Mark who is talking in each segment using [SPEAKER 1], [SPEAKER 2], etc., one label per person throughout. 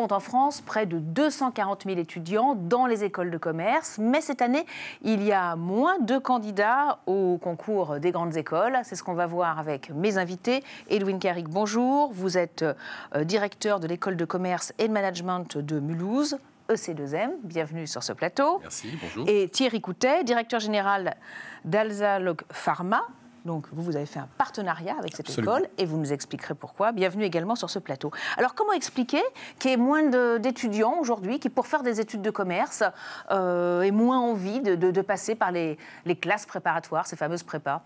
[SPEAKER 1] compte en France près de 240 000 étudiants dans les écoles de commerce. Mais cette année, il y a moins de candidats au concours des grandes écoles. C'est ce qu'on va voir avec mes invités. Edwin Carrick, bonjour. Vous êtes directeur de l'école de commerce et de management de Mulhouse, EC2M. Bienvenue sur ce plateau.
[SPEAKER 2] Merci, bonjour.
[SPEAKER 1] Et Thierry Coutet, directeur général d'Alzalogue Pharma. Donc, vous avez fait un partenariat avec cette école et vous nous expliquerez pourquoi. Bienvenue également sur ce plateau. Alors, comment expliquer qu'il y ait moins d'étudiants aujourd'hui qui, pour faire des études de commerce, aient moins envie de passer par les classes préparatoires, ces fameuses prépas?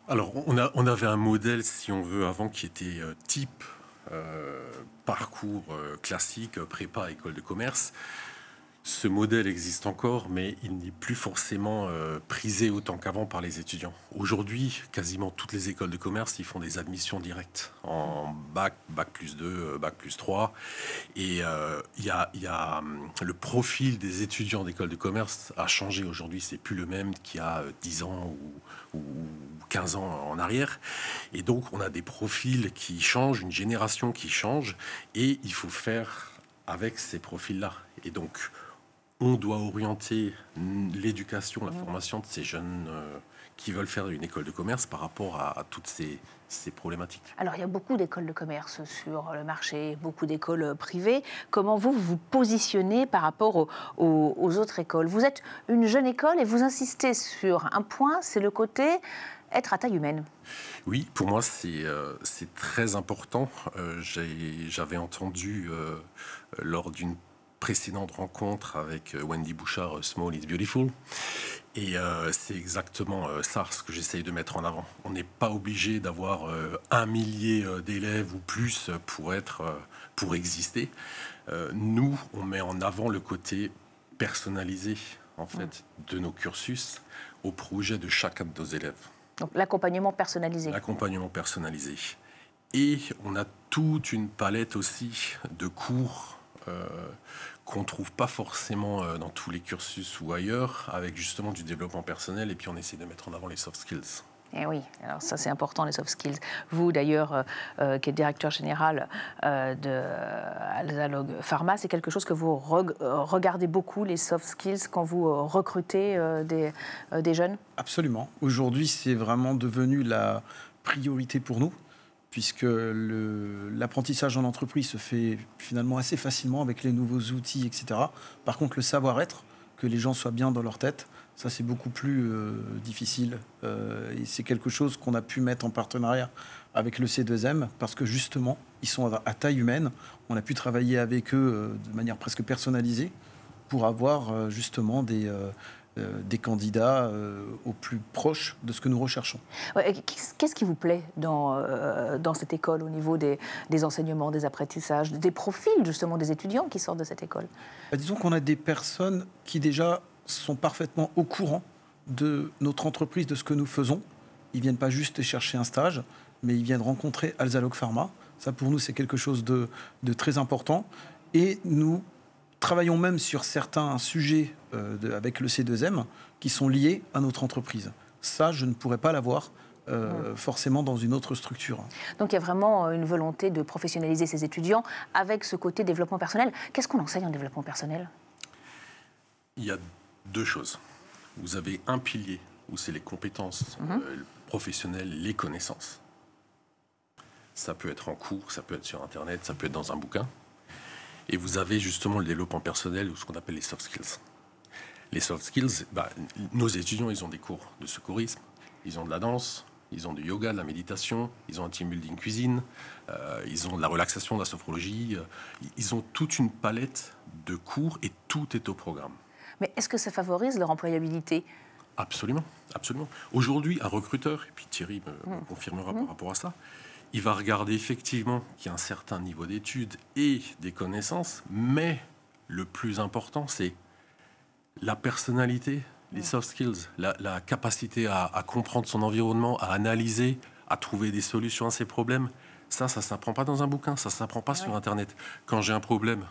[SPEAKER 2] Alors, on avait un modèle, si on veut, avant qui était type parcours classique, prépa, école de commerce. Ce modèle existe encore, mais il n'est plus forcément prisé autant qu'avant par les étudiants. Aujourd'hui, quasiment toutes les écoles de commerce, ils font des admissions directes en bac, bac plus 2, bac plus 3. Et il y a le profil des étudiants d'école de commerce a changé aujourd'hui. C'est plus le même qu'il y a 10 ans ou 15 ans en arrière. Et donc, on a des profils qui changent, une génération qui change, et il faut faire avec ces profils-là. Et donc, on doit orienter l'éducation, la formation de ces jeunes qui veulent faire une école de commerce par rapport à toutes ces problématiques.
[SPEAKER 1] Alors, il y a beaucoup d'écoles de commerce sur le marché, beaucoup d'écoles privées. Comment vous vous positionnez par rapport aux autres écoles? Vous êtes une jeune école et vous insistez sur un point, c'est le côté être à taille humaine.
[SPEAKER 2] Oui, pour moi, c'est très important. J'avais entendu lors d'une précédente rencontre avec Wendy Bouchard, Small is Beautiful. Et c'est exactement ça ce que j'essaye de mettre en avant. On n'est pas obligé d'avoir 1 millier d'élèves ou plus pour exister. Nous, on met en avant le côté personnalisé en fait, de nos cursus au projet de chacun de nos élèves.
[SPEAKER 1] Donc l'accompagnement personnalisé.
[SPEAKER 2] L'accompagnement personnalisé. Et on a toute une palette aussi de cours qu'on ne trouve pas forcément dans tous les cursus ou ailleurs, avec justement du développement personnel, et puis on essaie de mettre en avant les soft skills.
[SPEAKER 1] Eh oui, alors ça c'est important, les soft skills. Vous d'ailleurs, qui êtes directeur général de Alzalogue Pharma, c'est quelque chose que vous regardez beaucoup, les soft skills, quand vous recrutez des jeunes?
[SPEAKER 3] Absolument. Aujourd'hui, c'est vraiment devenu la priorité pour nous, puisque l'apprentissage en entreprise se fait finalement assez facilement avec les nouveaux outils, etc. Par contre, le savoir-être, que les gens soient bien dans leur tête, ça c'est beaucoup plus difficile. Et c'est quelque chose qu'on a pu mettre en partenariat avec le C2M, parce que justement, ils sont à taille humaine. On a pu travailler avec eux de manière presque personnalisée pour avoir justement des candidats au plus proche de ce que nous recherchons.
[SPEAKER 1] Ouais, qu'est-ce qui vous plaît dans cette école au niveau des enseignements, des apprentissages, des profils justement des étudiants qui sortent de cette école?
[SPEAKER 3] Disons qu'on a des personnes qui déjà sont parfaitement au courant de notre entreprise, de ce que nous faisons. Ils ne viennent pas juste chercher un stage, mais ils viennent rencontrer Alzalogue Pharma. Ça pour nous c'est quelque chose de très important. Et nous travaillons même sur certains sujets avec le C2M qui sont liés à notre entreprise. Ça, je ne pourrais pas l'avoir forcément dans une autre structure.
[SPEAKER 1] Donc il y a vraiment une volonté de professionnaliser ces étudiants avec ce côté développement personnel. Qu'est-ce qu'on enseigne en développement personnel?
[SPEAKER 2] Il y a 2 choses. Vous avez un pilier où c'est les compétences professionnelles, les connaissances. Ça peut être en cours, ça peut être sur Internet, ça peut être dans un bouquin. Et vous avez justement le développement personnel ou ce qu'on appelle les soft skills. Les soft skills, nos étudiants, ils ont des cours de secourisme, ils ont de la danse, ils ont du yoga, de la méditation, ils ont un team building cuisine, ils ont de la relaxation, de la sophrologie. Ils ont toute une palette de cours et tout est au programme.
[SPEAKER 1] Mais est-ce que ça favorise leur employabilité?
[SPEAKER 2] Absolument, absolument. Aujourd'hui, un recruteur, et puis Thierry me confirmera par rapport à ça, il va regarder effectivement qu'il y a un certain niveau d'études et des connaissances, mais le plus important, c'est la personnalité, les soft skills, la capacité à comprendre son environnement, à analyser, à trouver des solutions à ses problèmes. Ça ne s'apprend pas dans un bouquin, ça ne s'apprend pas sur Internet. Quand j'ai un problème,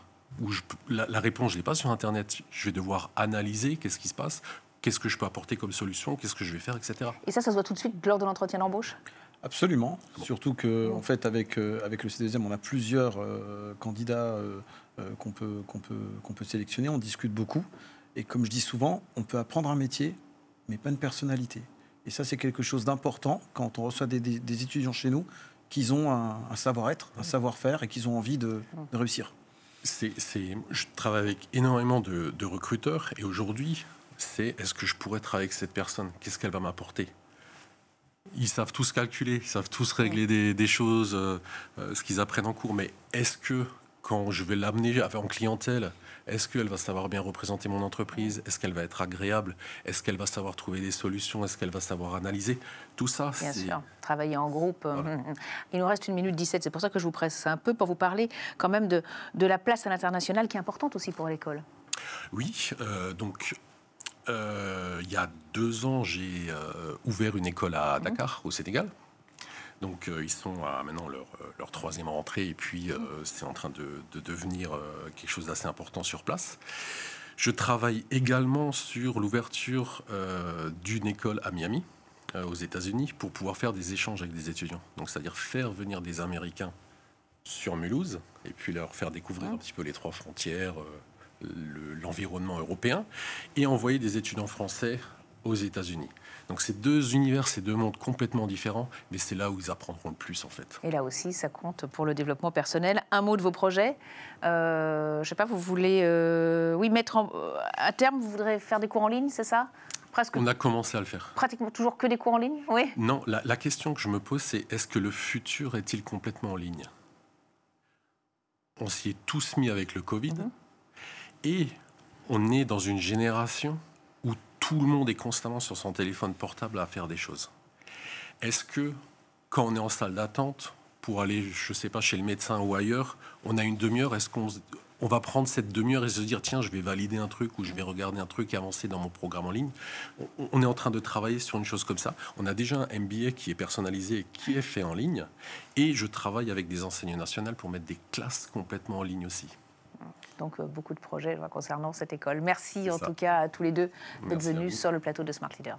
[SPEAKER 2] la réponse, je ne l'ai pas sur Internet, je vais devoir analyser qu'est-ce qui se passe, qu'est-ce que je peux apporter comme solution, qu'est-ce que je vais faire, etc.
[SPEAKER 1] Et ça se voit tout de suite lors de l'entretien d'embauche?
[SPEAKER 3] Absolument. Surtout que, en fait, avec le C2M, on a plusieurs candidats qu'on peut sélectionner. On discute beaucoup. Et comme je dis souvent, on peut apprendre un métier, mais pas une personnalité. Et ça, c'est quelque chose d'important quand on reçoit des étudiants chez nous, qu'ils ont un savoir-être, un savoir-faire et qu'ils ont envie de réussir.
[SPEAKER 2] Je travaille avec énormément de recruteurs et aujourd'hui, est-ce que je pourrais travailler avec cette personne? Qu'est-ce qu'elle va m'apporter? Ils savent tous calculer, ils savent tous régler des choses, ce qu'ils apprennent en cours, mais est-ce que quand je vais l'amener en clientèle, est-ce qu'elle va savoir bien représenter mon entreprise? Est-ce qu'elle va être agréable? Est-ce qu'elle va savoir trouver des solutions? Est-ce qu'elle va savoir analyser? Tout ça,
[SPEAKER 1] bien sûr, travailler en groupe. Voilà. Il nous reste 1 minute 17, c'est pour ça que je vous presse un peu pour vous parler quand même de la place à l'international qui est importante aussi pour l'école.
[SPEAKER 2] Oui, donc il y a 2 ans, j'ai ouvert une école à Dakar, au Sénégal. Donc ils sont à maintenant leur 3e rentrée et puis c'est en train de devenir quelque chose d'assez important sur place. Je travaille également sur l'ouverture d'une école à Miami, aux États-Unis, pour pouvoir faire des échanges avec des étudiants. Donc c'est-à-dire faire venir des Américains sur Mulhouse et puis leur faire découvrir un petit peu les 3 frontières, l'environnement européen, et envoyer des étudiants français aux États-Unis. Donc c'est 2 univers, c'est 2 mondes complètement différents, mais c'est là où ils apprendront le plus en fait.
[SPEAKER 1] Et là aussi, ça compte pour le développement personnel. Un mot de vos projets. Je ne sais pas, vous voulez à terme, vous voudrez faire des cours en ligne, c'est ça? Presque.
[SPEAKER 2] On a commencé à le faire.
[SPEAKER 1] Pratiquement toujours que des cours en ligne, oui?
[SPEAKER 2] Non, la question que je me pose, c'est est-ce que le futur est-il complètement en ligne? On s'y est tous mis avec le Covid, et on est dans une génération où tout le monde est constamment sur son téléphone portable à faire des choses. Est-ce que, quand on est en salle d'attente, pour aller, je ne sais pas, chez le médecin ou ailleurs, on a une demi-heure, est-ce qu'on va prendre cette demi-heure et se dire, tiens, je vais valider un truc ou je vais regarder un truc et avancer dans mon programme en ligne? On est en train de travailler sur une chose comme ça. On a déjà un MBA qui est personnalisé et qui est fait en ligne. Et je travaille avec des enseignes nationales pour mettre des classes complètement en ligne aussi.
[SPEAKER 1] Donc, beaucoup de projets concernant cette école. Merci en tout cas à tous les deux d'être venus sur le plateau de Smart Leaders.